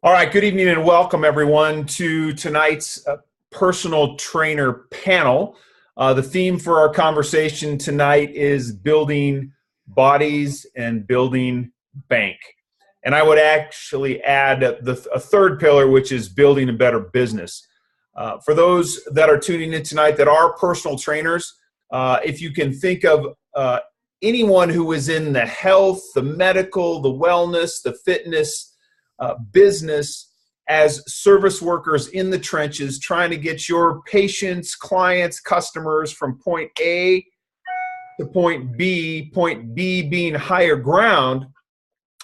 All right, good evening and welcome everyone to tonight's personal trainer panel. The theme for our conversation tonight is building bodies and building bank. And I would actually add a third pillar, which is building a better business. For those that are tuning in tonight that are personal trainers, if you can think of anyone who is in the health, the medical, the wellness, the fitness, business as service workers in the trenches trying to get your patients, clients, customers from point A to point B being higher ground,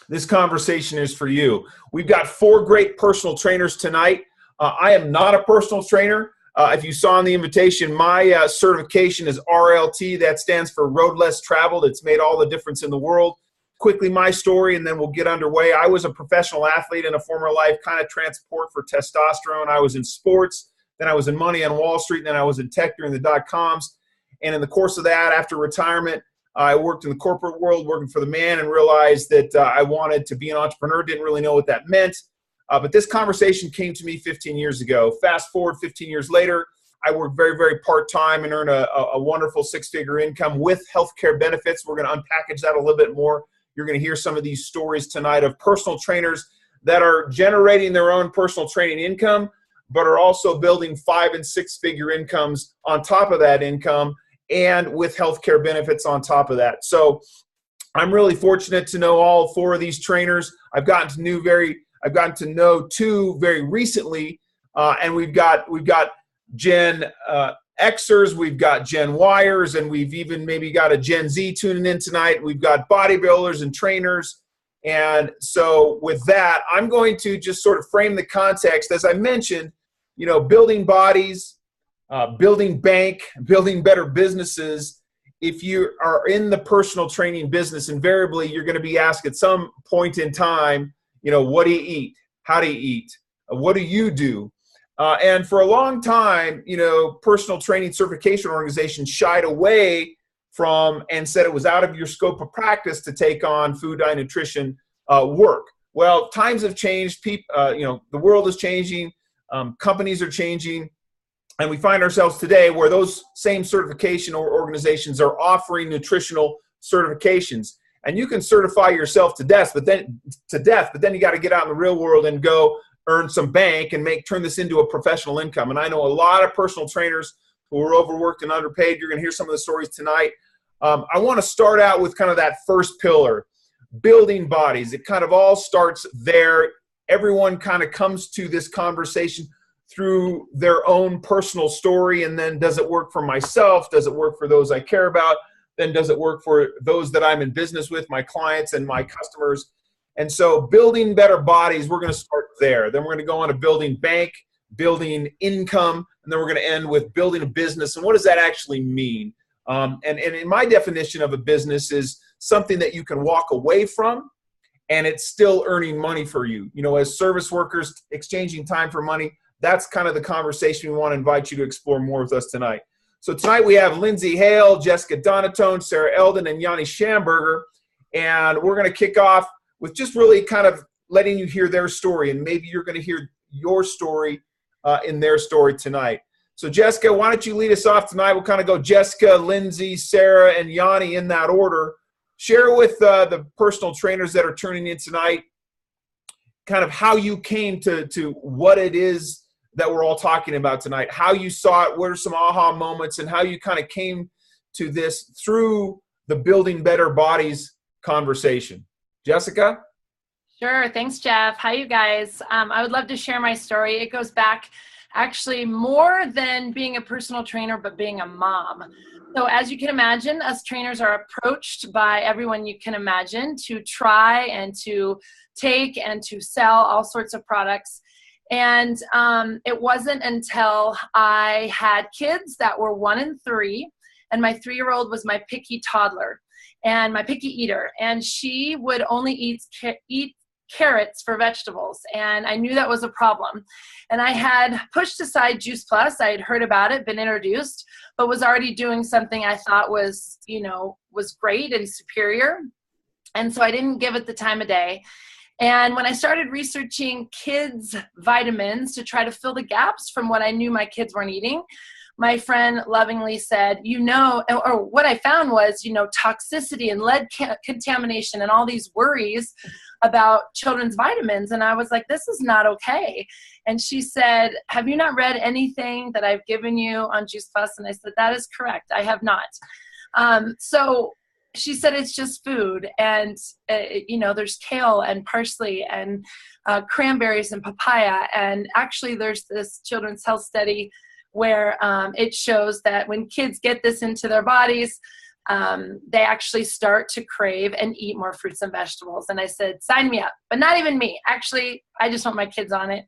this conversation is for you. We've got four great personal trainers tonight. I am not a personal trainer. If you saw in the invitation, my certification is RLT. That stands for Road Less Traveled. It's made all the difference in the world. Quickly, my story, and then we'll get underway. I was a professional athlete in a former life, kind of transport for testosterone. I was in sports, then I was in money on Wall Street, and then I was in tech during the dot-coms. And in the course of that, after retirement, I worked in the corporate world, working for the man, and realized that I wanted to be an entrepreneur, didn't really know what that meant. But this conversation came to me 15 years ago. Fast forward 15 years later, I work very, very part-time and earn a wonderful six-figure income with healthcare benefits. We're going to unpackage that a little bit more. You're going to hear some of these stories tonight of personal trainers that are generating their own personal training income, but are also building 5- and 6-figure incomes on top of that income and with healthcare benefits on top of that. So I'm really fortunate to know all four of these trainers. I've gotten to know two very recently, and we've got Gen Xers, we've got Gen Yers, and we've even maybe got a Gen Z tuning in tonight. We've got bodybuilders and trainers. And so with that, I'm going to just sort of frame the context. As I mentioned, building bodies, building bank, building better businesses. If you are in the personal training business, invariably you're going to be asked at some point in time, what do you eat? How do you eat? What do you do? And for a long time, personal training certification organizations shied away from and said it was out of your scope of practice to take on food, diet, nutrition work. Well, times have changed. The world is changing. Companies are changing. And we find ourselves today where those same certification organizations are offering nutritional certifications. And you can certify yourself to death, but then you got to get out in the real world and go earn some bank and turn this into a professional income. And I know a lot of personal trainers who are overworked and underpaid. You're going to hear some of the stories tonight. I want to start out with kind of that first pillar, building bodies. It kind of all starts there. Everyone kind of comes to this conversation through their own personal story. And then does it work for myself? Does it work for those I care about? Then does it work for those that I'm in business with, my clients and my customers? And so building better bodies, we're going to start there. Then we're going to go on to building bank, building income, and then we're going to end with building a business. And what does that actually mean? And in my definition of a business is something that you can walk away from and it's still earning money for you. As service workers exchanging time for money, that's kind of the conversation we want to invite you to explore more with us tonight. So tonight we have Lindsay Hale, Jessica Donatone, Sarah Eldon, and Yanni Schamberger. And we're going to kick off with just really kind of letting you hear their story. And maybe you're going to hear your story in their story tonight. So Jessica, why don't you lead us off tonight? We'll kind of go Jessica, Lindsay, Sarah, and Yanni in that order. Share with the personal trainers that are tuning in tonight kind of how you came to what it is that we're all talking about tonight, how you saw it, what are some aha moments, and how you kind of came to this through the Building Better Bodies conversation. Jessica? Sure. Thanks, Jeff. Hi, you guys. I would love to share my story. It goes back actually more than being a personal trainer, but being a mom. So as you can imagine, us trainers are approached by everyone you can imagine to try and to take and to sell all sorts of products. And it wasn't until I had kids that were 1 and 3, and my 3-year-old was my picky toddler and my picky eater, and she would only eat carrots for vegetables, and I knew that was a problem. And I had pushed aside Juice Plus. I had heard about it, been introduced, but was already doing something I thought was great and superior. And so I didn't give it the time of day. And when I started researching kids' vitamins to try to fill the gaps from what I knew my kids weren't eating, my friend lovingly said, or what I found was, toxicity and lead contamination and all these worries about children's vitamins. And I was like, this is not okay. And she said, have you not read anything that I've given you on Juice Plus? And I said, that is correct. I have not. So she said, it's just food. And, there's kale and parsley and cranberries and papaya. And actually there's this children's health study where it shows that when kids get this into their bodies, they actually start to crave and eat more fruits and vegetables. And I said, sign me up, but not even me. Actually, I just want my kids on it.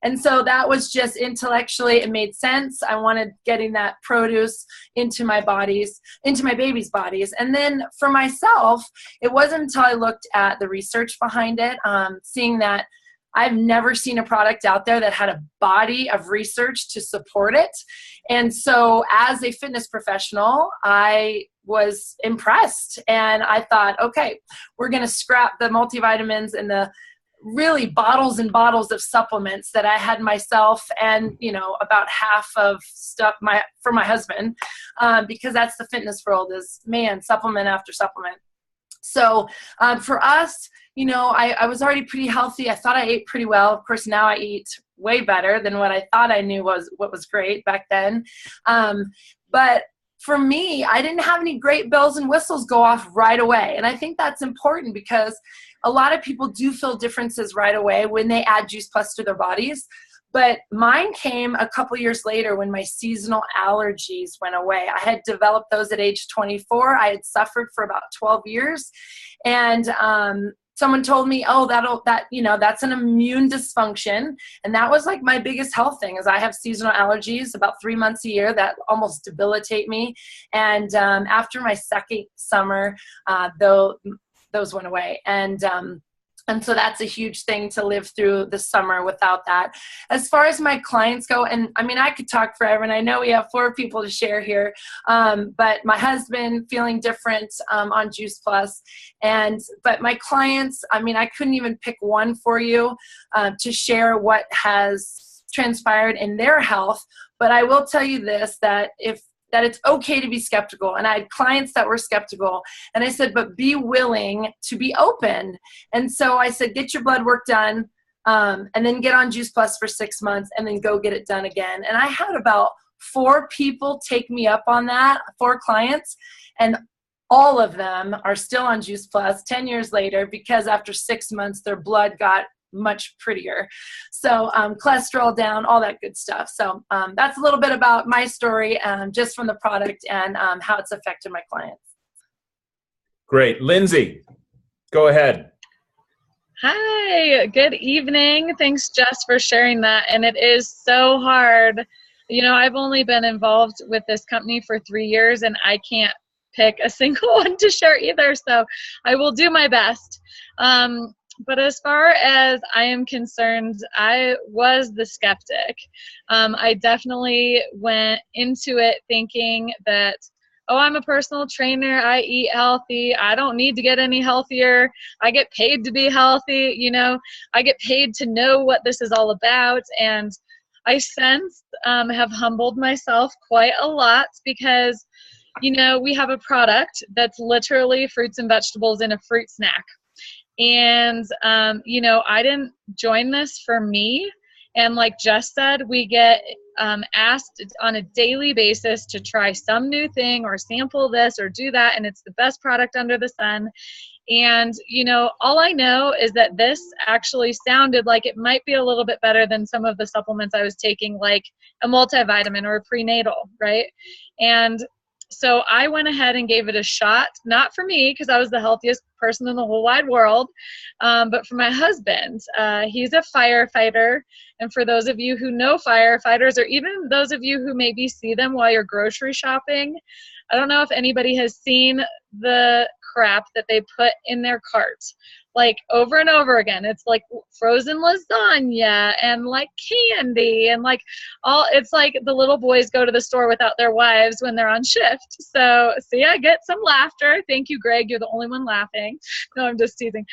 And so that was just intellectually, it made sense. I wanted getting that produce into my baby's bodies. And then for myself, it wasn't until I looked at the research behind it, seeing that I've never seen a product out there that had a body of research to support it. And so as a fitness professional, I was impressed. And I thought, okay, we're going to scrap the multivitamins and the really bottles and bottles of supplements that I had myself and, about half of stuff for my husband, because that's the fitness world is, man, supplement after supplement. So for us, I was already pretty healthy. I thought I ate pretty well. Of course, now I eat way better than what I thought I knew what was great back then. But for me, I didn't have any great bells and whistles go off right away. And I think that's important because a lot of people do feel differences right away when they add Juice Plus to their bodies. But mine came a couple years later when my seasonal allergies went away. I had developed those at age 24. I had suffered for about 12 years. And someone told me, that's an immune dysfunction. And that was like my biggest health thing is I have seasonal allergies about 3 months a year that almost debilitate me. And after my second summer, those went away. And so that's a huge thing to live through the summer without that. As far as my clients go, and I mean, I could talk forever, and I know we have 4 people to share here, but my husband feeling different on Juice Plus. But my clients, I mean, I couldn't even pick one for you to share what has transpired in their health. But I will tell you this, that it's okay to be skeptical. And I had clients that were skeptical. And I said, but be willing to be open. And so I said, get your blood work done and then get on Juice Plus for 6 months and then go get it done again. And I had about 4 people take me up on that, 4 clients. And all of them are still on Juice Plus 10 years later because after 6 months, their blood got much prettier. So cholesterol down, all that good stuff. So that's a little bit about my story just from the product and how it's affected my clients. Great. Lindsay, go ahead. Hi, good evening. Thanks, Jess, for sharing that. And it is so hard. I've only been involved with this company for 3 years and I can't pick a single one to share either. So I will do my best. But as far as I am concerned, I was the skeptic. I definitely went into it thinking that, I'm a personal trainer. I eat healthy. I don't need to get any healthier. I get paid to be healthy. I get paid to know what this is all about. And I since have humbled myself quite a lot because, we have a product that's literally fruits and vegetables in a fruit snack. And, I didn't join this for me. And like Jess said, we get asked on a daily basis to try some new thing or sample this or do that. And it's the best product under the sun. And, all I know is that this actually sounded like it might be a little bit better than some of the supplements I was taking, like a multivitamin or a prenatal, right? And so I went ahead and gave it a shot, not for me because I was the healthiest person in the whole wide world, but for my husband. He's a firefighter. And for those of you who know firefighters, or even those of you who maybe see them while you're grocery shopping, I don't know if anybody has seen the crap that they put in their cart, like over and over again. It's like frozen lasagna and like candy and like it's like the little boys go to the store without their wives when they're on shift. So see, I get some laughter. Thank you, Greg. You're the only one laughing. No, I'm just teasing.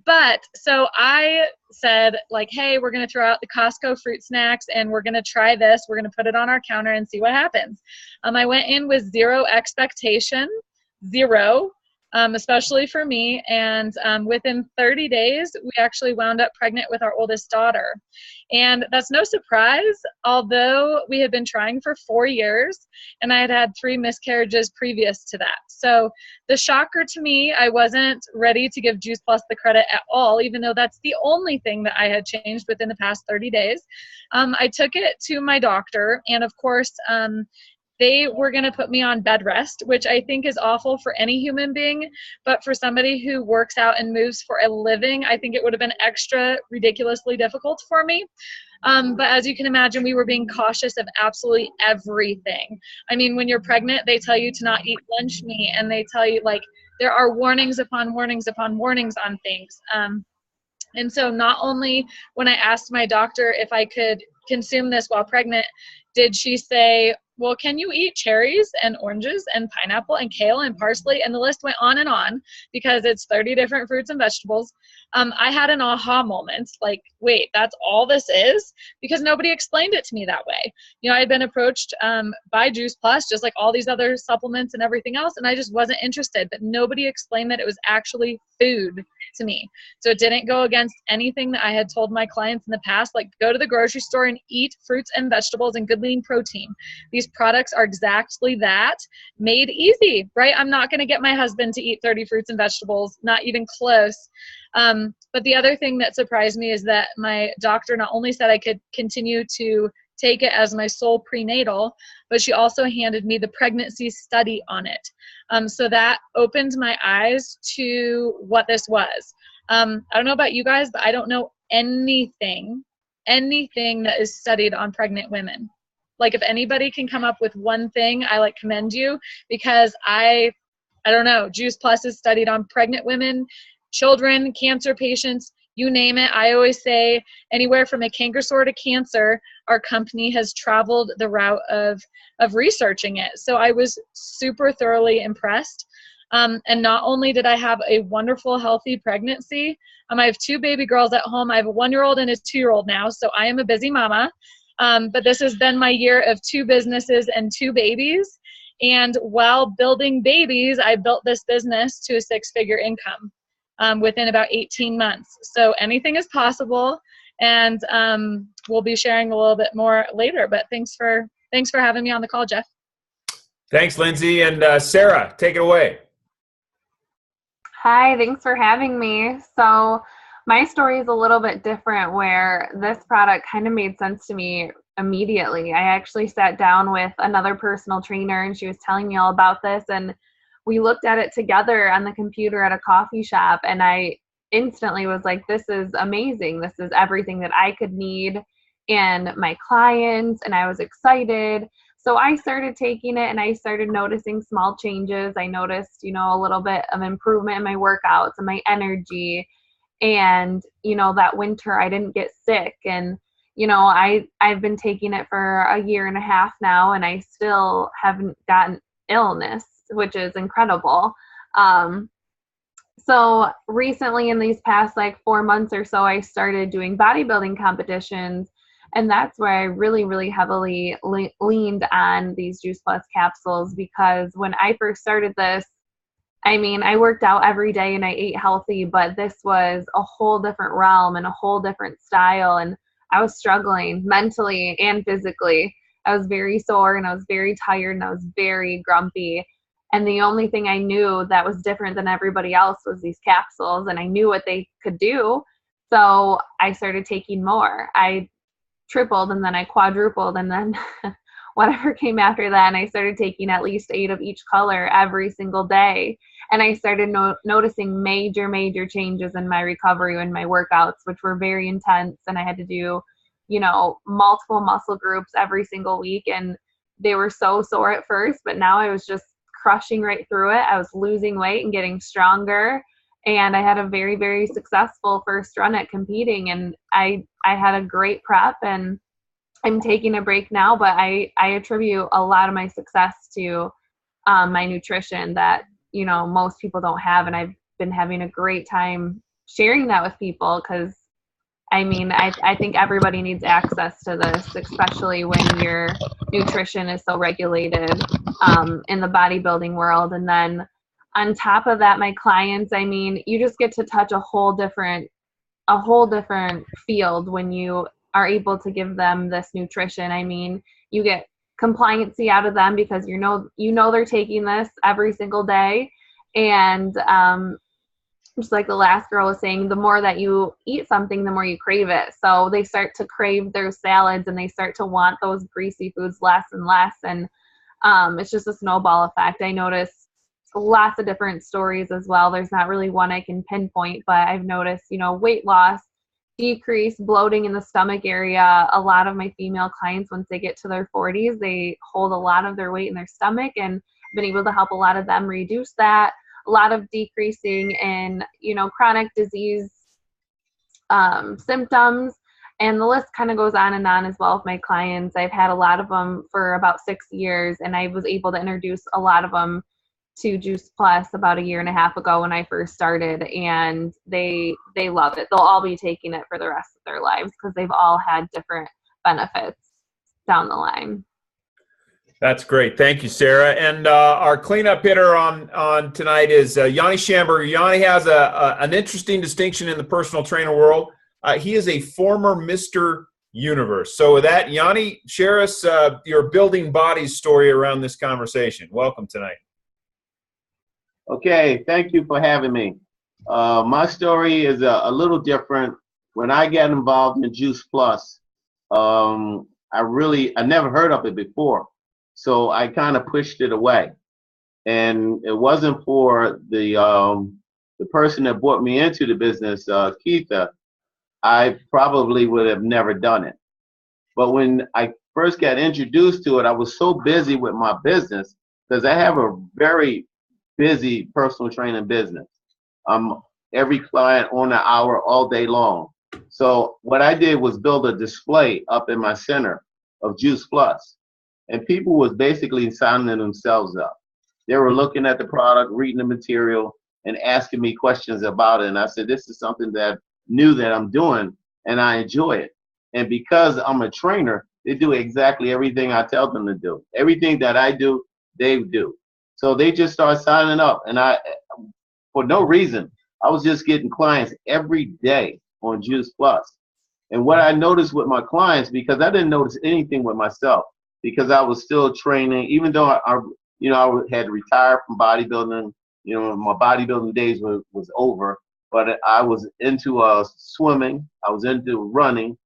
But so I said, like, hey, we're going to throw out the Costco fruit snacks and we're going to try this. We're going to put it on our counter and see what happens. I went in with zero expectation, zero, especially for me. And within 30 days, we actually wound up pregnant with our oldest daughter. And that's no surprise, although we had been trying for 4 years and I had had 3 miscarriages previous to that. So the shocker to me, I wasn't ready to give Juice Plus the credit at all, even though that's the only thing that I had changed within the past 30 days. I took it to my doctor, and of course, they were going to put me on bed rest, which I think is awful for any human being. But for somebody who works out and moves for a living, I think it would have been extra ridiculously difficult for me. But as you can imagine, we were being cautious of absolutely everything. I mean, when you're pregnant, they tell you to not eat lunch meat, and they tell you, like, there are warnings upon warnings upon warnings on things. And so not only when I asked my doctor if I could consume this while pregnant, did she say, well, can you eat cherries and oranges and pineapple and kale and parsley? And the list went on because it's 30 different fruits and vegetables. I had an aha moment, like, wait, that's all this is? Because nobody explained it to me that way. You know, I had been approached by Juice Plus, just like all these other supplements and everything else, and I just wasn't interested. But nobody explained that it was actually food to me. So it didn't go against anything that I had told my clients in the past, like go to the grocery store and eat fruits and vegetables and good lean protein. These products are exactly that, made easy, right? I'm not going to get my husband to eat 30 fruits and vegetables, not even close. But the other thing that surprised me is that my doctor not only said I could continue to take it as my sole prenatal, but she also handed me the pregnancy study on it. So that opened my eyes to what this was. I don't know about you guys, but I don't know anything that is studied on pregnant women. Like, if anybody can come up with one thing, I commend you, because I don't know, Juice Plus is studied on pregnant women, children, cancer patients, you name it. I always say anywhere from a canker sore to cancer, our company has traveled the route of researching it. So I was super thoroughly impressed. And not only did I have a wonderful, healthy pregnancy, I have 2 baby girls at home. I have a 1-year-old and a 2-year-old now. So I am a busy mama. But this has been my year of 2 businesses and 2 babies. And while building babies, I built this business to a 6-figure income within about 18 months. So anything is possible. And we'll be sharing a little bit more later. But thanks for having me on the call, Jeff. Thanks, Lindsay. And Sarah, take it away. Hi, thanks for having me. So my story is a little bit different, where this product kind of made sense to me immediately. I actually sat down with another personal trainer and she was telling me all about this, and we looked at it together on the computer at a coffee shop, and I instantly was like, this is amazing. This is everything that I could need and my clients, and I was excited. So I started taking it and I started noticing small changes. I noticed, a little bit of improvement in my workouts and my energy. And, that winter I didn't get sick. And, I've been taking it for a 1.5 years now, and I still haven't gotten illness, which is incredible. So recently, in these past 4 months or so, I started doing bodybuilding competitions. And that's where I really, really heavily leaned on these Juice Plus capsules, because when I first started this, I worked out every day and I ate healthy, but this was a whole different realm and a whole different style. And I was struggling mentally and physically. I was very sore and I was very tired and I was very grumpy. And the only thing I knew that was different than everybody else was these capsules, and I knew what they could do. So I started taking more. I tripled and then I quadrupled, and then whatever came after that, and I started taking at least 8 of each color every single day. And I started noticing major changes in my recovery and my workouts, which were very intense. And I had to do, multiple muscle groups every single week. And they were so sore at first, but now I was just crushing right through it. I was losing weight and getting stronger. And I had a very, very successful first run at competing. And I had a great prep, and I'm taking a break now, but I attribute a lot of my success to my nutrition that, most people don't have. And I've been having a great time sharing that with people, because I mean, I think everybody needs access to this, especially when your nutrition is so regulated in the bodybuilding world. And then on top of that, my clients, I mean, you just get to touch a whole different field when you are able to give them this nutrition. I mean, you get compliancy out of them because you know they're taking this every single day. And just like the last girl was saying, the more that you eat something, the more you crave it. So they start to crave their salads and they start to want those greasy foods less and less. And it's just a snowball effect. I notice lots of different stories as well. There's not really one I can pinpoint, but I've noticed, weight loss, decrease, bloating in the stomach area. A lot of my female clients, once they get to their 40s, they hold a lot of their weight in their stomach, and I've been able to help a lot of them reduce that. A lot of decreasing in, chronic disease symptoms, and the list kind of goes on and on as well with my clients. I've had a lot of them for about 6 years, and I was able to introduce a lot of them to Juice Plus about 1.5 years ago when I first started, and they love it. They'll all be taking it for the rest of their lives because they've all had different benefits down the line. That's great. Thank you, Sarah. And our cleanup hitter on tonight is Yanni Schamberger. Yanni has an interesting distinction in the personal trainer world. He is a former Mr. Universe. So with that, Yanni, share us your building bodies story around this conversation. Welcome tonight. Okay, thank you for having me. My story is a little different. When I got involved in Juice Plus, I never heard of it before. So I kind of pushed it away, and it wasn't for the person that brought me into the business, Keitha, I probably would have never done it. But when I first got introduced to it, I was so busy with my business because I have a very busy personal training business. Every client on an hour all day long. So what I did was build a display up in my center of Juice Plus. And people was basically signing themselves up. They were looking at the product, reading the material, and asking me questions about it. And I said, this is something that new that I'm doing, and I enjoy it. And because I'm a trainer, they do exactly everything I tell them to do. Everything that I do, they do. So they just start signing up. And for no reason, I was just getting clients every day on Juice Plus. And what I noticed with my clients, because I didn't notice anything with myself, because I was still training, even though I had retired from bodybuilding. My bodybuilding days was over, but I was into swimming, I was into running,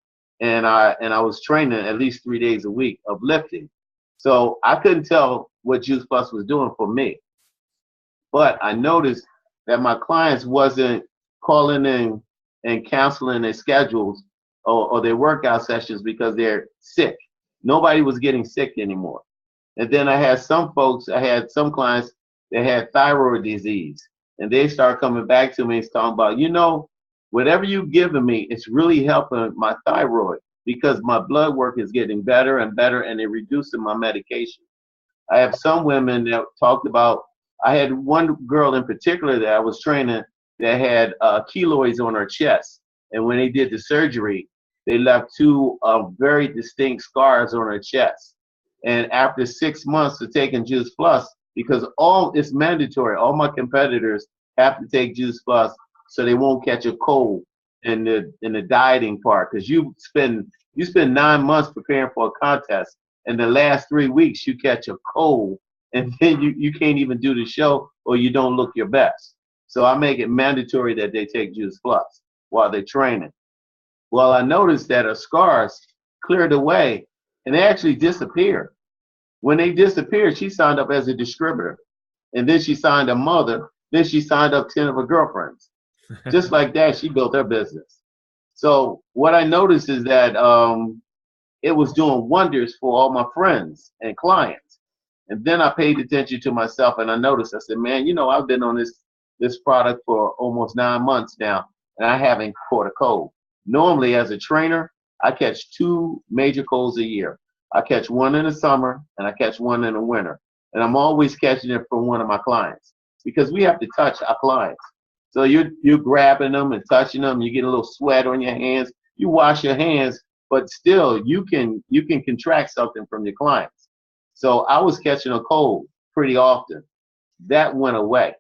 and I was training at least 3 days a week of lifting. So I couldn't tell what Juice Plus was doing for me. But I noticed that my clients wasn't calling in and canceling their schedules or their workout sessions because they're sick. Nobody was getting sick anymore. And then I had some clients that had thyroid disease, and they start coming back to me and talking about, whatever you've given me, it's really helping my thyroid because my blood work is getting better and better, and they're reducing my medication. I have some women that talked about, I had one girl in particular that I was training that had keloids on her chest. And when they did the surgery, they left two very distinct scars on her chest. And after 6 months of taking Juice Plus, because it's mandatory, all my competitors have to take Juice Plus so they won't catch a cold in the dieting part. Because you spend 9 months preparing for a contest, and the last 3 weeks you catch a cold, and then you can't even do the show or you don't look your best. So I make it mandatory that they take Juice Plus while they're training. Well, I noticed that her scars cleared away, and they actually disappeared. When they disappeared, she signed up as a distributor. And then she signed a mother. Then she signed up 10 of her girlfriends. Just like that, she built her business. So what I noticed is that it was doing wonders for all my friends and clients. And then I paid attention to myself, and I noticed, I said, man, I've been on this product for almost 9 months now, and I haven't caught a cold. Normally, as a trainer, I catch 2 major colds a year. I catch one in the summer, and I catch one in the winter. And I'm always catching it from one of my clients because we have to touch our clients. So you're grabbing them and touching them. You get a little sweat on your hands. You wash your hands, but still you can contract something from your clients. So I was catching a cold pretty often. That went away.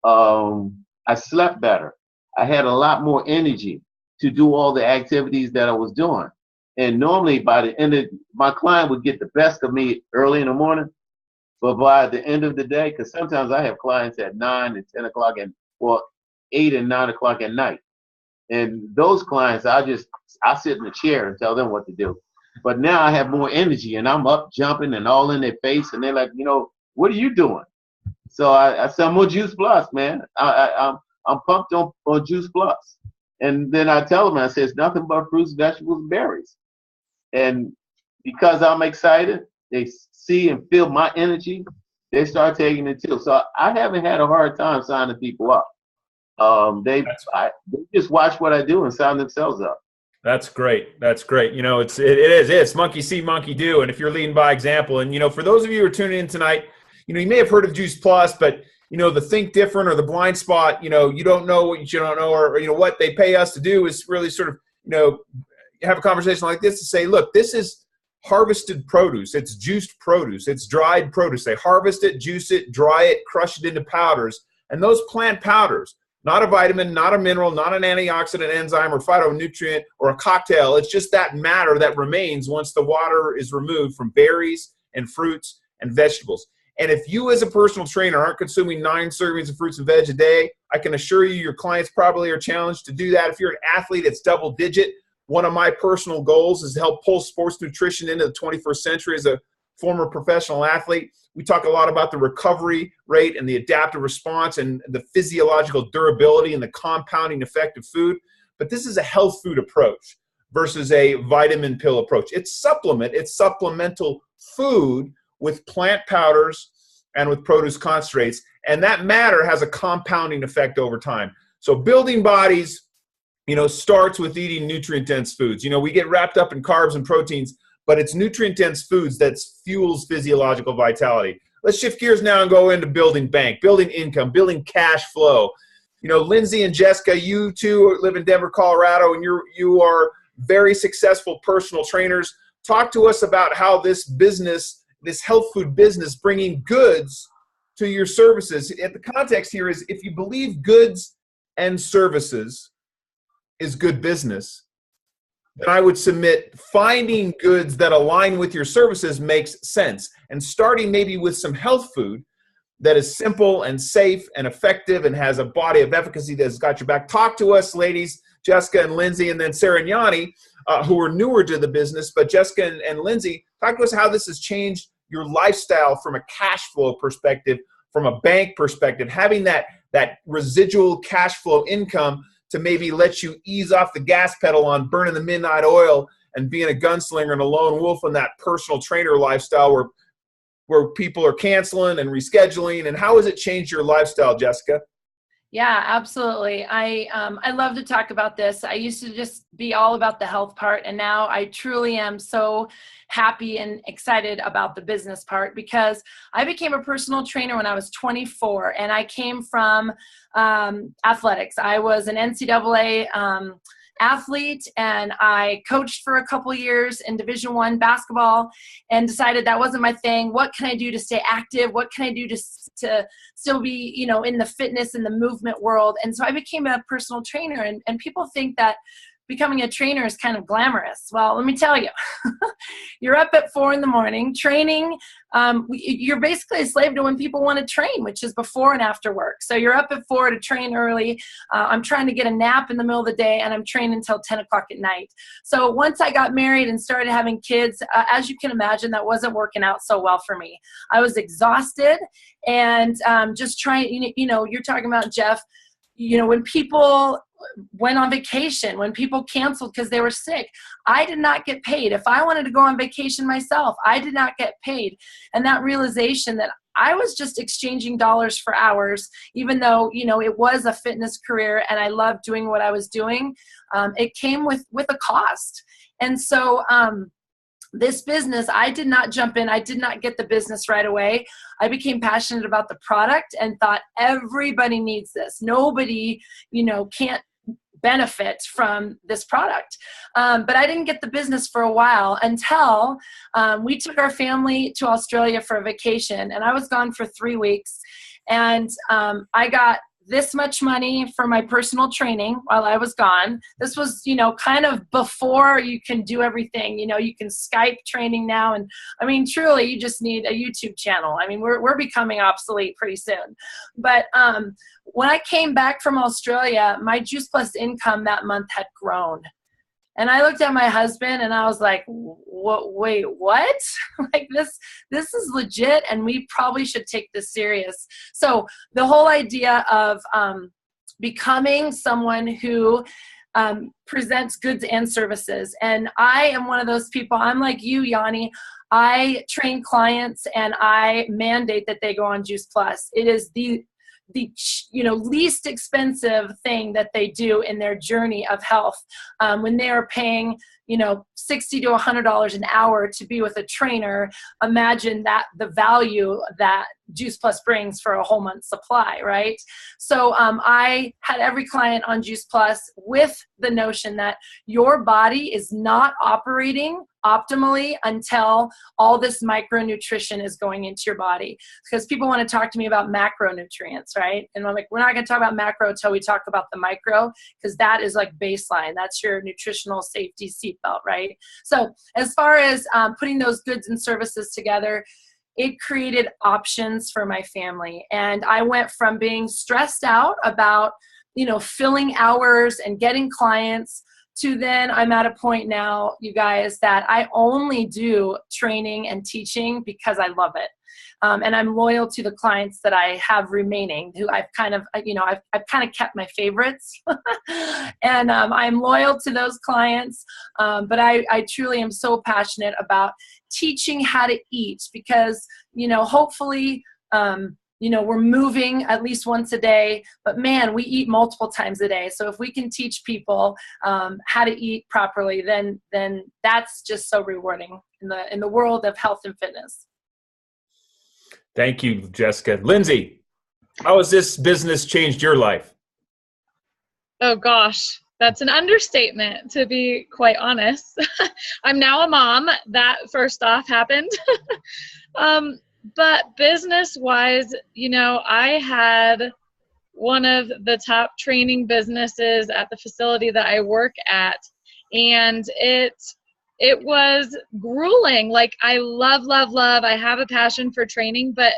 I slept better. I had a lot more energy to do all the activities that I was doing. And normally by the end of my client would get the best of me early in the morning, but by the end of the day, because sometimes I have clients at 9 and 10 o'clock and 8 and 9 o'clock at night. And those clients, I sit in the chair and tell them what to do. But now I have more energy and I'm up jumping and all in their face. And they're like, what are you doing? So I said, I'm on Juice Plus, man. I'm pumped on Juice Plus. And then I tell them, I say, it's nothing but fruits, vegetables, and berries. And because I'm excited, they see and feel my energy, they start taking it too. So I haven't had a hard time signing people up. They just watch what I do and sign themselves up. That's great. That's great. It's monkey see, monkey do. And if you're leading by example, and for those of you who are tuning in tonight, you may have heard of Juice Plus, but the think different or the blind spot, you don't know what you don't know, or what they pay us to do is really sort of, have a conversation like this to say, look, this is harvested produce. It's juiced produce. It's dried produce. They harvest it, juice it, dry it, crush it into powders. And those plant powders, not a vitamin, not a mineral, not an antioxidant, enzyme, or phytonutrient, or a cocktail. It's just that matter that remains once the water is removed from berries and fruits and vegetables. And if you as a personal trainer aren't consuming 9 servings of fruits and veg a day, I can assure you your clients probably are challenged to do that. If you're an athlete, it's double digit. One of my personal goals is to help pull sports nutrition into the 21st century as a former professional athlete. We talk a lot about the recovery rate and the adaptive response and the physiological durability and the compounding effect of food. But this is a health food approach versus a vitamin pill approach. It's supplemental food with plant powders and with produce concentrates. And that matter has a compounding effect over time. So building bodies, starts with eating nutrient-dense foods. We get wrapped up in carbs and proteins, but it's nutrient-dense foods that fuels physiological vitality. Let's shift gears now and go into building bank, building income, building cash flow. Lindsay and Jessica, you two live in Denver, Colorado, and you are very successful personal trainers. Talk to us about how this business, this health food business, bringing goods to your services. And the context here is, if you believe goods and services is good business, then I would submit finding goods that align with your services makes sense. And starting maybe with some health food that is simple and safe and effective and has a body of efficacy that's got your back. Talk to us, ladies, Jessica and Lindsay, and then Sarah and Yanni, who are newer to the business. But Jessica and Lindsay, talk to us how this has changed your lifestyle from a cash flow perspective, from a bank perspective, having that residual cash flow income to maybe let you ease off the gas pedal on burning the midnight oil and being a gunslinger and a lone wolf in that personal trainer lifestyle where people are canceling and rescheduling. And how has it changed your lifestyle, Jessica? Yeah, absolutely. I love to talk about this. I used to just be all about the health part, and now I truly am so happy and excited about the business part, because I became a personal trainer when I was 24, and I came from athletics. I was an NCAA athlete, and I coached for a couple years in Division I basketball, and decided that wasn't my thing. What can I do to stay active? What can I do to still be, in the fitness and the movement world? And so I became a personal trainer, and people think that becoming a trainer is kind of glamorous. Well, let me tell you, you're up at 4 a.m. training. You're basically a slave to when people want to train, which is before and after work. So you're up at 4 to train early. I'm trying to get a nap in the middle of the day, and I'm training until 10 o'clock at night. So once I got married and started having kids, as you can imagine, that wasn't working out so well for me. I was exhausted and just trying, you're talking about, Jeff, when people went on vacation, when people canceled because they were sick, I did not get paid. If I wanted to go on vacation myself, I did not get paid. And that realization that I was just exchanging dollars for hours, even though, it was a fitness career and I loved doing what I was doing, it came with a cost. And so this business, I did not jump in. I did not get the business right away. I became passionate about the product and thought everybody needs this. Nobody, can't benefit from this product. But I didn't get the business for a while until we took our family to Australia for a vacation, and I was gone for 3 weeks. And I got this much money for my personal training while I was gone. This was, kind of before you can do everything. You can Skype training now. And I mean, truly, you just need a YouTube channel. I mean, we're becoming obsolete pretty soon. But when I came back from Australia, my Juice Plus income that month had grown. And I looked at my husband and I was like, wait, what? Like this is legit, and we probably should take this serious. So the whole idea of becoming someone who presents goods and services. And I am one of those people. I'm like you, Yanni. I train clients and I mandate that they go on Juice Plus. It is the least expensive thing that they do in their journey of health. When they are paying $60 to $100 an hour to be with a trainer, imagine that the value that Juice Plus brings for a whole month's supply, right? So I had every client on Juice Plus with the notion that your body is not operating optimally until all this micronutrition is going into your body. Because people want to talk to me about macronutrients, right? And I'm like, we're not going to talk about macro until we talk about the micro, because that is like baseline. That's your nutritional safety seatbelt, right? So as far as putting those goods and services together, it created options for my family. And I went from being stressed out about, filling hours and getting clients to then I'm at a point now, you guys, that I only do training and teaching because I love it. And I'm loyal to the clients that I have remaining, who I've kind of, I've kind of kept my favorites. And I'm loyal to those clients. But I truly am so passionate about teaching how to eat because, hopefully, we're moving at least once a day, but man, we eat multiple times a day. So if we can teach people how to eat properly, then that's just so rewarding in the world of health and fitness. Thank you, Jessica. Lindsay, how has this business changed your life? Oh gosh, that's an understatement, to be quite honest. I'm now a mom. That first off happened. But business-wise, I had one of the top training businesses at the facility that I work at, and it was grueling. Like, I love, I have a passion for training, but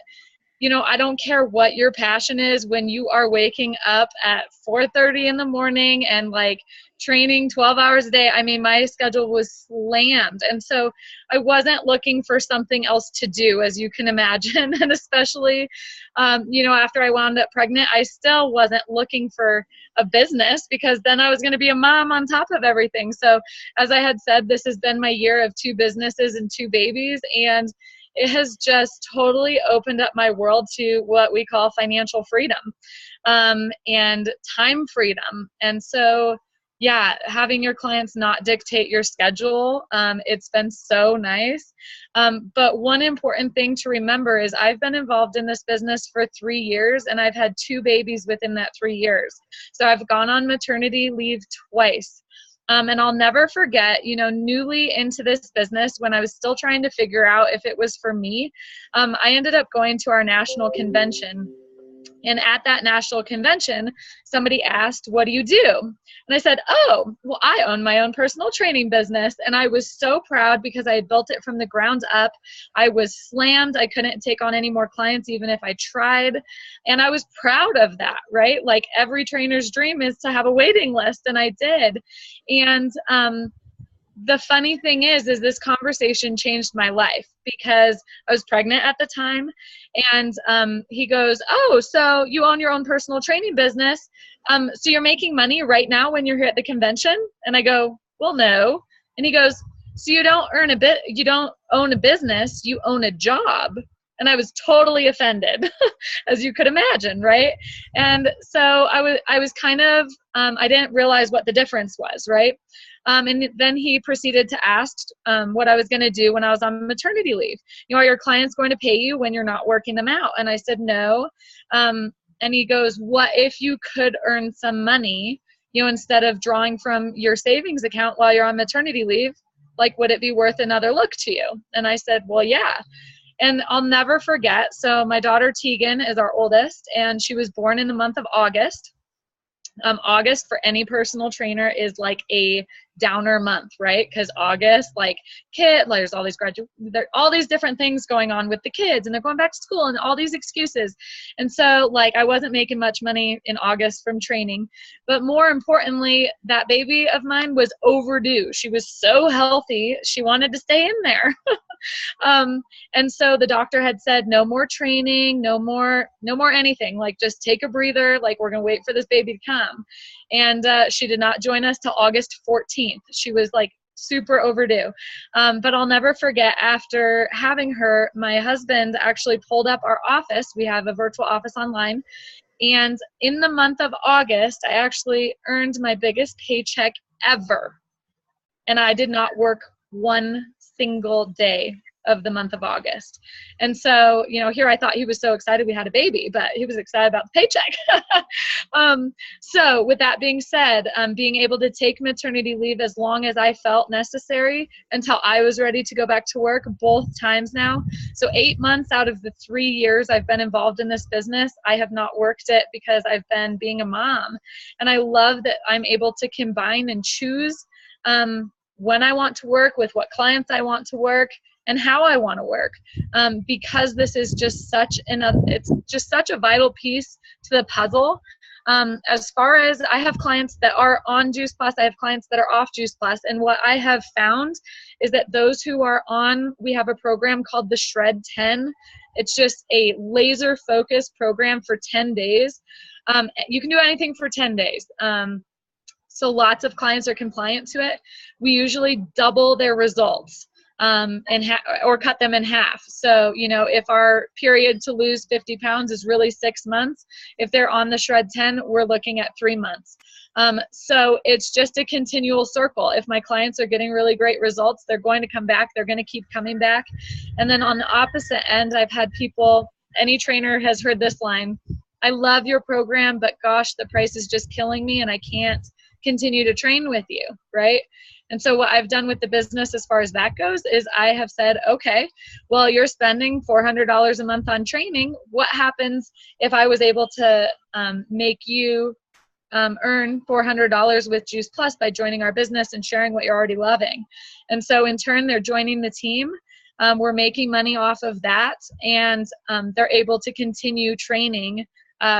I don't care what your passion is when you are waking up at 4:30 in the morning and like training 12 hours a day. I mean, my schedule was slammed. And so I wasn't looking for something else to do, as you can imagine. And especially, after I wound up pregnant, I still wasn't looking for a business because then I was going to be a mom on top of everything. So as I had said, this has been my year of 2 businesses and 2 babies. And it has just totally opened up my world to what we call financial freedom and time freedom. And so, yeah, having your clients not dictate your schedule, it's been so nice. But one important thing to remember is I've been involved in this business for 3 years, and I've had 2 babies within that 3 years. So I've gone on maternity leave twice. And I'll never forget, newly into this business, when I was still trying to figure out if it was for me, I ended up going to our national convention. And at that national convention, somebody asked, "What do you do?" And I said, "Oh, well, I own my own personal training business." And I was so proud because I had built it from the ground up. I was slammed. I couldn't take on any more clients, even if I tried. And I was proud of that, right? Like every trainer's dream is to have a waiting list. And I did. And the funny thing is this conversation changed my life because I was pregnant at the time. And he goes, "Oh, so you own your own personal training business. So you're making money right now when you're here at the convention?" And I go, "Well, no." And he goes, "So you don't own a business, you own a job." And I was totally offended, as you could imagine, right? And so I was kind of, I didn't realize what the difference was, right? And then he proceeded to ask what I was going to do when I was on maternity leave. Are your clients going to pay you when you're not working them out? And I said, no. And he goes, what if you could earn some money, instead of drawing from your savings account while you're on maternity leave? Like, would it be worth another look to you? And I said, well, yeah. And I'll never forget. So my daughter Tegan is our oldest, and she was born in the month of August. August for any personal trainer is like a downer month, right? Because August, there's all these all these different things going on with the kids, and they're going back to school and all these excuses. And so I wasn't making much money in August from training, but more importantly, that baby of mine was overdue. She was so healthy. She wanted to stay in there. And so the doctor had said, no more training, no more anything, just take a breather. We're going to wait for this baby to come. And she did not join us till August 14th. She was super overdue. But I'll never forget, after having her, my husband actually pulled up our office. We have a virtual office online. And in the month of August, I actually earned my biggest paycheck ever. And I did not work one single day of the month of August. And so, here I thought he was so excited we had a baby, but he was excited about the paycheck. So with that being said, being able to take maternity leave as long as I felt necessary until I was ready to go back to work, both times now. So 8 months out of the 3 years I've been involved in this business, I have not worked it because I've been being a mom. And I love that I'm able to combine and choose when I want to work, with what clients I want to work, and how I want to work, because this is just it's just such a vital piece to the puzzle. As far as, I have clients that are on Juice Plus, I have clients that are off Juice Plus, and what I have found is that those who are on, we have a program called the Shred 10. It's just a laser focused program for 10 days. You can do anything for 10 days. So lots of clients are compliant to it. We usually double their results. Or cut them in half. So, if our period to lose 50 pounds is really 6 months, if they're on the Shred 10, we're looking at 3 months. So it's just a continual circle. If my clients are getting really great results, they're going to come back. They're going to keep coming back. And then on the opposite end, I've had people, any trainer has heard this line, I love your program, but gosh, the price is just killing me and I can't continue to train with you, right? And so what I've done with the business as far as that goes is I have said, okay, well, you're spending $400 a month on training. What happens if I was able to make you earn $400 with Juice Plus by joining our business and sharing what you're already loving? And so in turn, they're joining the team. We're making money off of that, and they're able to continue training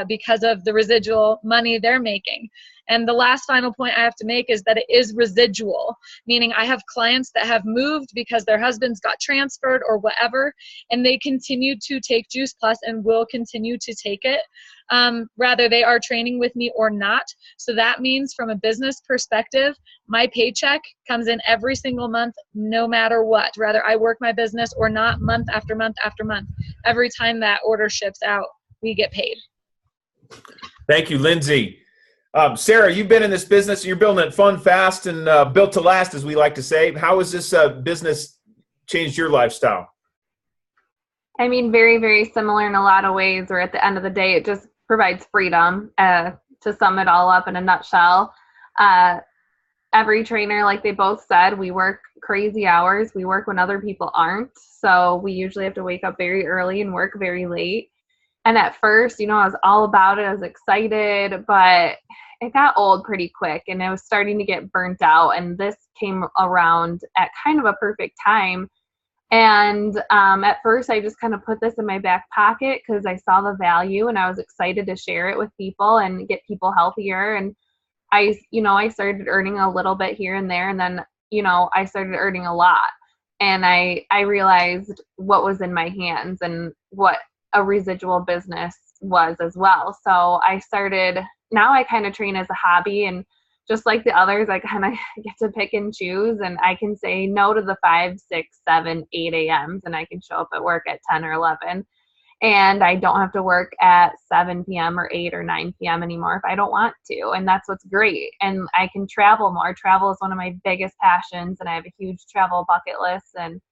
because of the residual money they're making. And the last final point I have to make is that it is residual, meaning I have clients that have moved because their husbands got transferred or whatever, and they continue to take Juice Plus and will continue to take it, whether they are training with me or not. So that means from a business perspective, my paycheck comes in every single month, no matter what, whether I work my business or not, month after month after month. Every time that order ships out, we get paid. Thank you, Lindsay. Sarah, you've been in this business, and you're building it fun, fast, and built to last, as we like to say. How has this business changed your lifestyle? I mean, very, very similar in a lot of ways, where at the end of the day, it just provides freedom. To sum it all up in a nutshell, every trainer, like they both said, we work crazy hours. We work when other people aren't. So we usually have to wake up very early and work very late. And at first, I was all about it. I was excited, but it got old pretty quick, and I was starting to get burnt out. And this came around at kind of a perfect time. And at first, I just kind of put this in my back pocket because I saw the value and I was excited to share it with people and get people healthier. And I started earning a little bit here and there. And then, I started earning a lot. And I realized what was in my hands and what a residual business was as well. So now I kind of train as a hobby, and just like the others, I kind of get to pick and choose, and I can say no to the 5, 6, 7, 8 a.m.s, and I can show up at work at 10 or 11. And I don't have to work at 7 p.m. or 8 or 9 p.m. anymore if I don't want to. And that's what's great. And I can travel more. Travel is one of my biggest passions, and I have a huge travel bucket list. And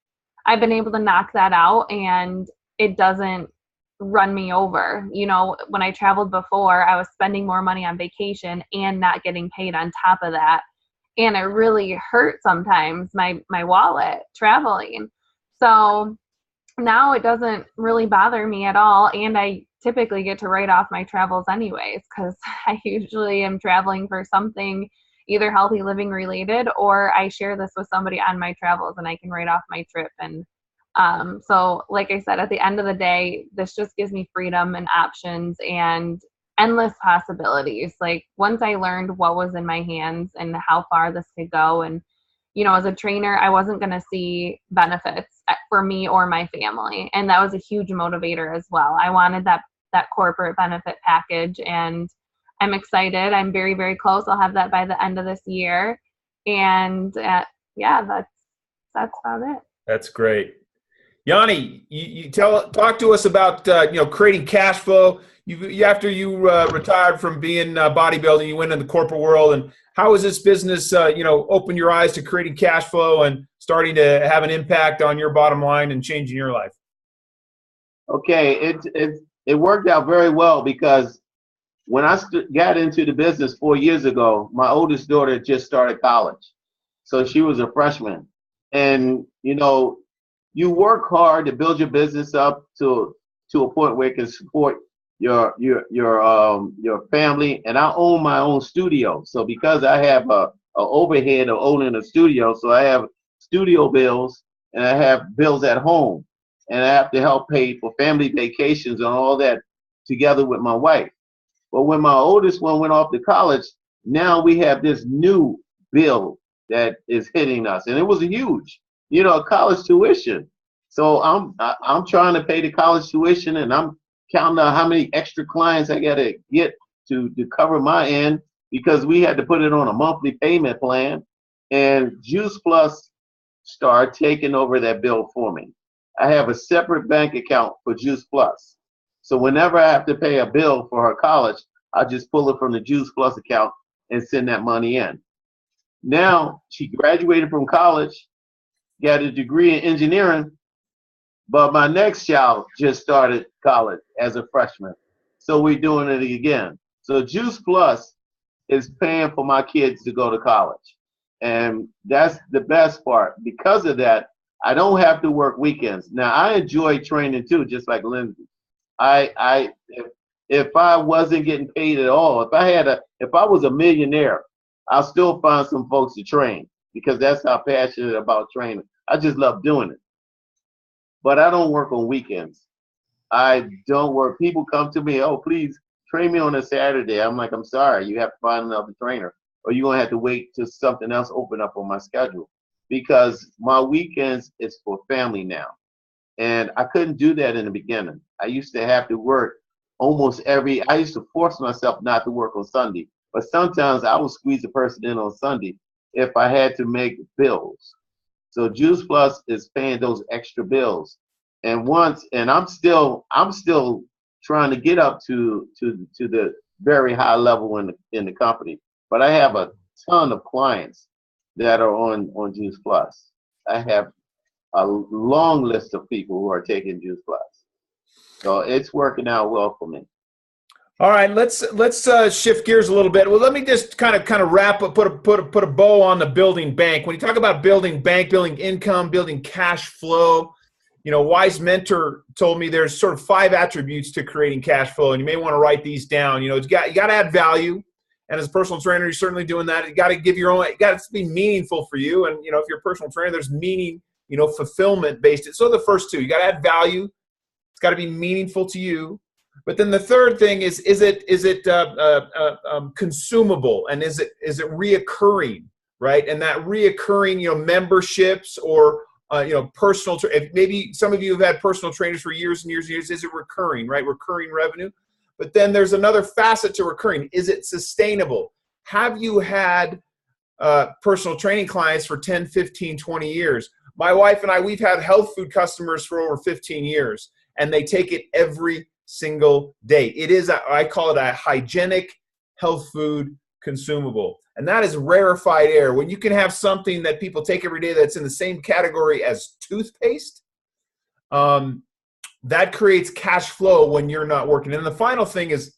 I've been able to knock that out, and it doesn't run me over. You know, when I traveled before, I was spending more money on vacation and not getting paid on top of that. And it really hurt sometimes, my wallet traveling. So now it doesn't really bother me at all, and I typically get to write off my travels anyways, because I usually am traveling for something either healthy living related, or I share this with somebody on my travels and I can write off my trip. And so like I said, at the end of the day, this just gives me freedom and options and endless possibilities. Like, once I learned what was in my hands and how far this could go, and you know, as a trainer, I wasn't going to see benefits for me or my family. And that was a huge motivator as well. I wanted that corporate benefit package, and I'm excited. I'm very, very close. I'll have that by the end of this year. And yeah, that's about it. That's great. Yanni, you talk to us about, creating cash flow. After you retired from being bodybuilding, you went into the corporate world, and how has this business, opened your eyes to creating cash flow and starting to have an impact on your bottom line and changing your life? Okay, it worked out very well, because when I got into the business 4 years ago, my oldest daughter just started college, so she was a freshman, and you work hard to build your business up to a point where it can support your family. And I own my own studio, so because I have a overhead of owning a studio, so I have studio bills and I have bills at home, and I have to help pay for family vacations and all that together with my wife. But when my oldest one went off to college, now we have this new bill that is hitting us, and it was huge, college tuition. So I'm trying to pay the college tuition, and I'm counting out how many extra clients I got to get to cover my end, because we had to put it on a monthly payment plan. And Juice Plus started taking over that bill for me. I have a separate bank account for Juice Plus. So whenever I have to pay a bill for her college, I just pull it from the Juice Plus account and send that money in. Now she graduated from college, got a degree in engineering, but my next child just started college as a freshman. So we're doing it again. So Juice Plus is paying for my kids to go to college. And that's the best part. Because of that, I don't have to work weekends. Now, I enjoy training too, just like Lindsay. If I wasn't getting paid at all, if I was a millionaire, I'll still find some folks to train, because that's how passionate about training. I just love doing it. But I don't work on weekends. I don't work. People come to me, oh, please train me on a Saturday. I'm like, I'm sorry, you have to find another trainer, or you're going to have to wait till something else open up on my schedule, because my weekends is for family now. And I couldn't do that in the beginning. I used to have to work I used to force myself not to work on Sunday, but sometimes I would squeeze a person in on Sunday if I had to make bills. So Juice Plus is paying those extra bills. And I'm still trying to get up to the very high level in the company. But I have a ton of clients that are on Juice Plus. I have a long list of people who are taking Juice Plus. So it's working out well for me. All right, let's shift gears a little bit. Well, let me just kind of wrap up, put a bow on the building bank. When you talk about building bank, building income, building cash flow, Wise Mentor told me there's sort of 5 attributes to creating cash flow, and you may want to write these down. You got to add value, and as a personal trainer, you're certainly doing that. You got to give your own. It got to be meaningful for you, and if you're a personal trainer, there's meaning, fulfillment based. So the first 2, you got to add value. It's got to be meaningful to you. But then the third thing is it consumable, and is it reoccurring, right? And that reoccurring, memberships or personal. Maybe some of you have had personal trainers for years and years and years. Is it recurring, right? Recurring revenue. But then there's another facet to recurring. Is it sustainable? have you had personal training clients for 10, 15, 20 years? My wife and I, we've had health food customers for over 15 years, and they take it every single day. It is, I call it a hygienic health food consumable. And that is rarefied air. When you can have something that people take every day that's in the same category as toothpaste, that creates cash flow when you're not working. And the final thing is,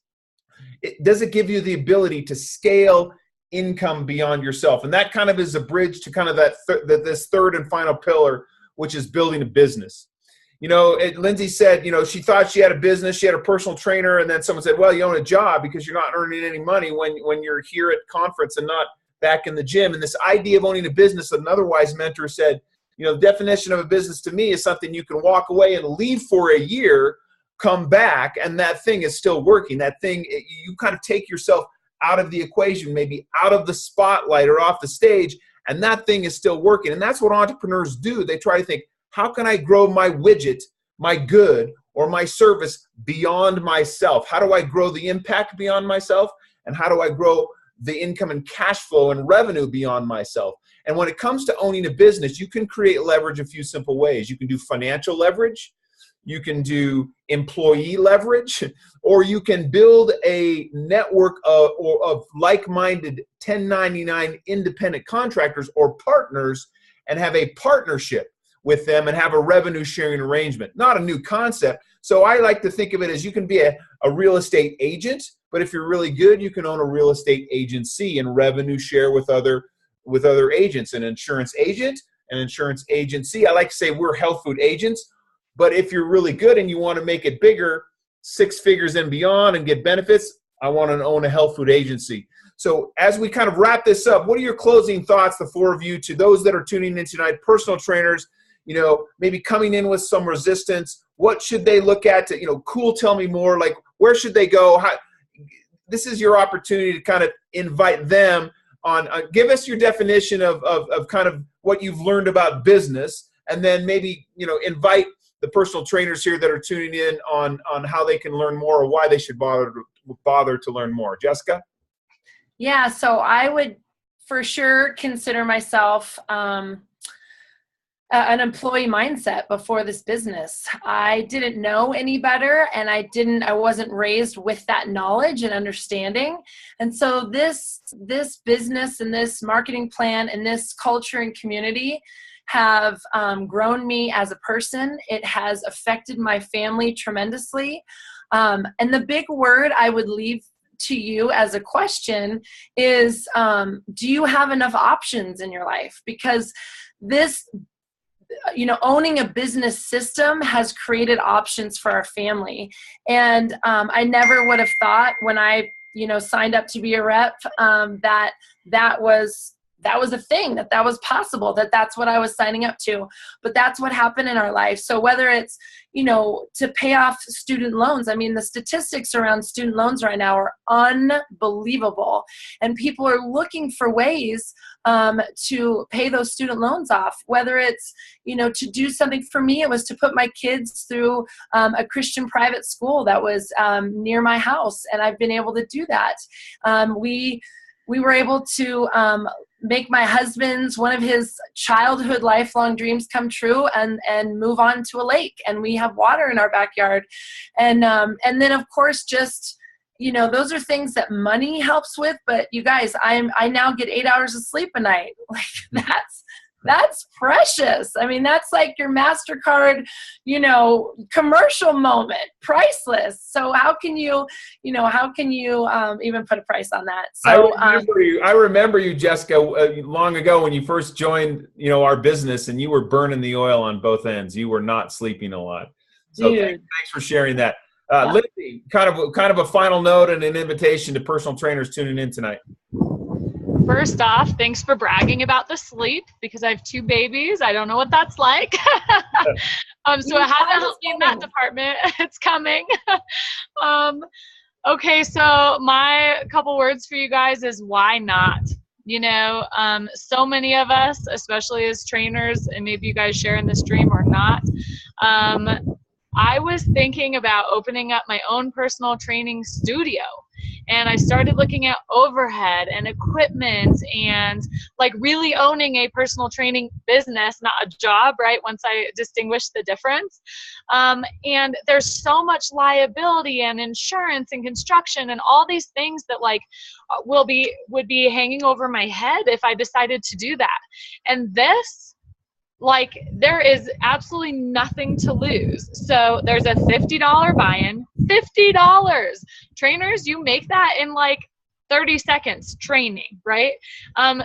does it give you the ability to scale income beyond yourself? And that kind of is a bridge to kind of this third and final pillar, which is building a business. You know, Lindsay said, you know, she thought she had a business, she had a personal trainer, and then someone said, well, you own a job because you're not earning any money when you're here at conference and not back in the gym. And this idea of owning a business, another wise mentor said, you know, the definition of a business to me is something you can walk away and leave for a year, come back, and that thing is still working. That thing, you kind of take yourself out of the equation, maybe out of the spotlight or off the stage, and that thing is still working. And that's what entrepreneurs do. They try to think, how can I grow my widget, my good, or my service beyond myself? How do I grow the impact beyond myself? And how do I grow the income and cash flow and revenue beyond myself? And when it comes to owning a business, you can create leverage a few simple ways. You can do financial leverage, you can do employee leverage, or you can build a network of like-minded 1099 independent contractors or partners and have a partnership with them and have a revenue sharing arrangement. Not a new concept. So I like to think of it as you can be a real estate agent, but if you're really good, you can own a real estate agency and revenue share with other agents. An insurance agent, an insurance agency. I like to say we're health food agents, but if you're really good and you want to make it bigger, 6 figures and beyond and get benefits, I want to own a health food agency. So as we kind of wrap this up, what are your closing thoughts, the four of you, to those that are tuning in tonight, personal trainers, you know, maybe coming in with some resistance? What should they look at to, you know, cool, tell me more, like where should they go? This is your opportunity to kind of invite them on, give us your definition of kind of what you've learned about business, and then maybe, you know, invite the personal trainers here that are tuning in on how they can learn more or why they should bother to learn more. Jessica? Yeah, so I would for sure consider myself an employee mindset before this business. I didn't know any better, and I wasn't raised with that knowledge and understanding. And so this business and this marketing plan and this culture and community have grown me as a person. It has affected my family tremendously. And the big word I would leave to you as a question is, do you have enough options in your life? Because this, you know, owning a business system has created options for our family. And I never would have thought when I, you know, signed up to be a rep, that was a thing, that was possible, that's what I was signing up to. But that's what happened in our life. So whether it's, you know, to pay off student loans, I mean, the statistics around student loans right now are unbelievable. And people are looking for ways to pay those student loans off. Whether it's, you know, to do something, for me, it was to put my kids through a Christian private school that was near my house. And I've been able to do that. We were able to make my husband's, one of his childhood lifelong dreams come true, and move on to a lake, and we have water in our backyard. And then of course, just, you know, those are things that money helps with, but you guys, I now get 8 hours of sleep a night. Like that's precious. I mean, that's like your MasterCard, you know, commercial moment, priceless. So how can you even put a price on that? So I remember you, Jessica, long ago when you first joined, you know, our business, and you were burning the oil on both ends. You were not sleeping a lot. So thanks for sharing that. Yeah. Lindsay, kind of a final note and an invitation to personal trainers tuning in tonight. First off, thanks for bragging about the sleep, because I have 2 babies. I don't know what that's like. So it hasn't helped me in that department. It's coming. Okay, so my couple words for you guys is, why not? You know, so many of us, especially as trainers, and maybe you guys share in this dream or not, I was thinking about opening up my own personal training studio. And I started looking at overhead and equipment and like really owning a personal training business, not a job, right? Once I distinguished the difference. And there's so much liability and insurance and construction and all these things that like would be hanging over my head if I decided to do that. And this, like, there is absolutely nothing to lose. So there's a $50 buy-in, $50. Trainers, you make that in like 30 seconds training, right?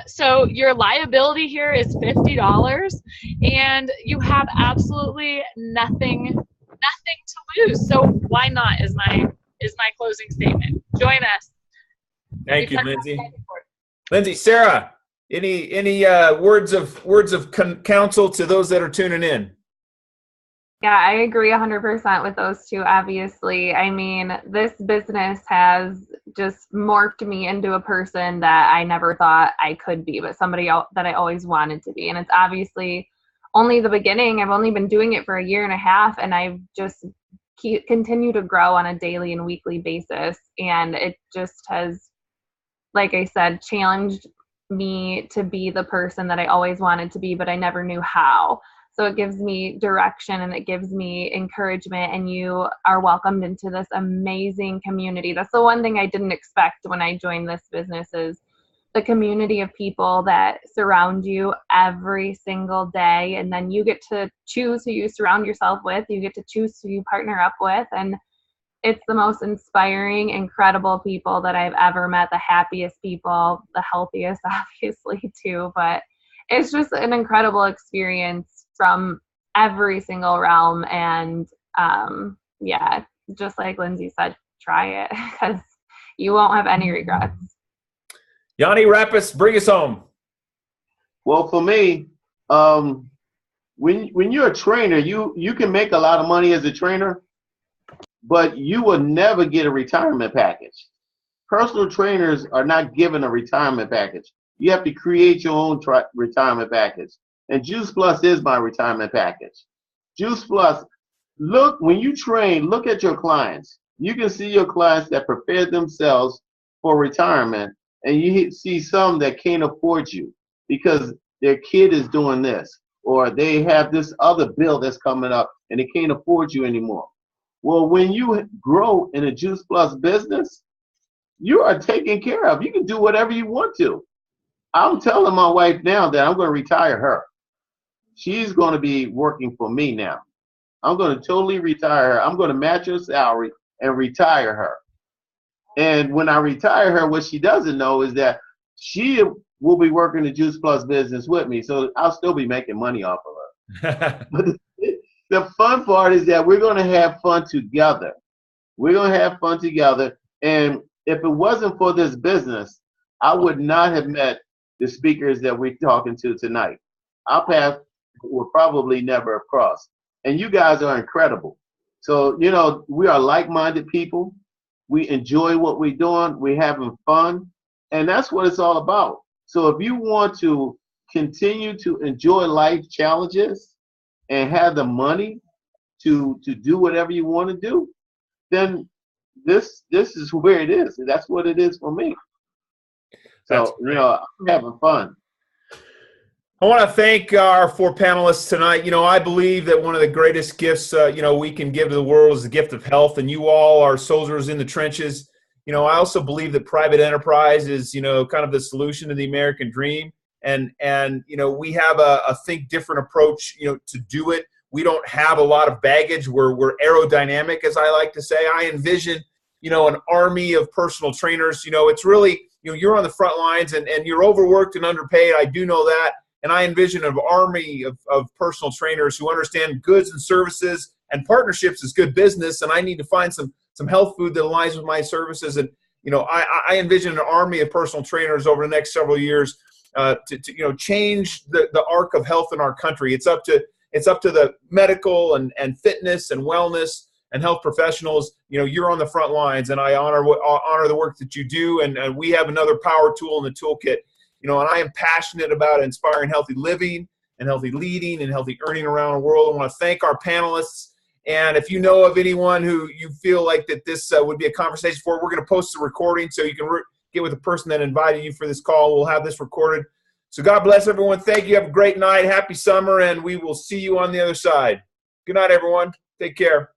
So your liability here is $50 and you have absolutely nothing to lose. So why not is my closing statement. Join us. Thank you, Lindsay. Lindsay, Sarah, any words of counsel to those that are tuning in? Yeah, I agree 100% with those two, obviously. I mean, this business has just morphed me into a person that I never thought I could be, but somebody else that I always wanted to be. And it's obviously only the beginning. I've only been doing it for a year and a half, and I've just continue to grow on a daily and weekly basis. And it just has, like I said, challenged me to be the person that I always wanted to be, but I never knew how. So it gives me direction and it gives me encouragement, and you are welcomed into this amazing community. That's the one thing I didn't expect when I joined this business, is the community of people that surround you every single day. And then you get to choose who you surround yourself with. You get to choose who you partner up with. And it's the most inspiring, incredible people that I've ever met, the happiest people, the healthiest, obviously, too. But it's just an incredible experience from every single realm. And yeah, just like Lindsay said, try it because you won't have any regrets. Yanni Rappas, bring us home. Well, for me, when you're a trainer, you can make a lot of money as a trainer, but you will never get a retirement package. Personal trainers are not given a retirement package. You have to create your own retirement package. And Juice Plus is my retirement package. Juice Plus, look, when you train, look at your clients. You can see your clients that prepared themselves for retirement, and you see some that can't afford you because their kid is doing this, or they have this other bill that's coming up and they can't afford you anymore. Well, when you grow in a Juice Plus business, you are taken care of. You can do whatever you want to. I'm telling my wife now that I'm going to retire her. She's going to be working for me now. I'm going to totally retire her. I'm going to match her salary and retire her. And when I retire her, what she doesn't know is that she will be working the Juice Plus business with me. So I'll still be making money off of her. But the fun part is that we're going to have fun together. We're going to have fun together. And if it wasn't for this business, I would not have met the speakers that we're talking to tonight. Our path will probably never have crossed. And you guys are incredible. So, you know, we are like-minded people. We enjoy what we're doing. We're having fun. And that's what it's all about. So if you want to continue to enjoy life challenges and have the money to do whatever you want to do, then this is where it is. That's what it is for me. So, you know, I'm having fun. I want to thank our four panelists tonight. You know, I believe that one of the greatest gifts, you know, we can give to the world is the gift of health, and you all are soldiers in the trenches. You know, I also believe that private enterprise is, you know, kind of the solution to the American dream. And you know, we have a think different approach, you know, to do it. We don't have a lot of baggage. We're aerodynamic, as I like to say. I envision, you know, an army of personal trainers. You know, it's really, you know, you're on the front lines and you're overworked and underpaid. I do know that. And I envision an army of personal trainers who understand goods and services and partnerships is good business. And I need to find some health food that aligns with my services. And, you know, I envision an army of personal trainers over the next several years to you know, change the arc of health in our country. It's up to the medical and fitness and wellness and health professionals. You know, you're on the front lines, and I honor the work that you do. And we have another power tool in the toolkit. You know, and I am passionate about inspiring healthy living and healthy leading and healthy earning around the world. I want to thank our panelists And if you know of anyone who you feel like that this would be a conversation for, we're going to post the recording so you can get with the person that invited you for this call. We'll have this recorded. So God bless everyone. Thank you. Have a great night. Happy summer, and we will see you on the other side. Good night, everyone. Take care.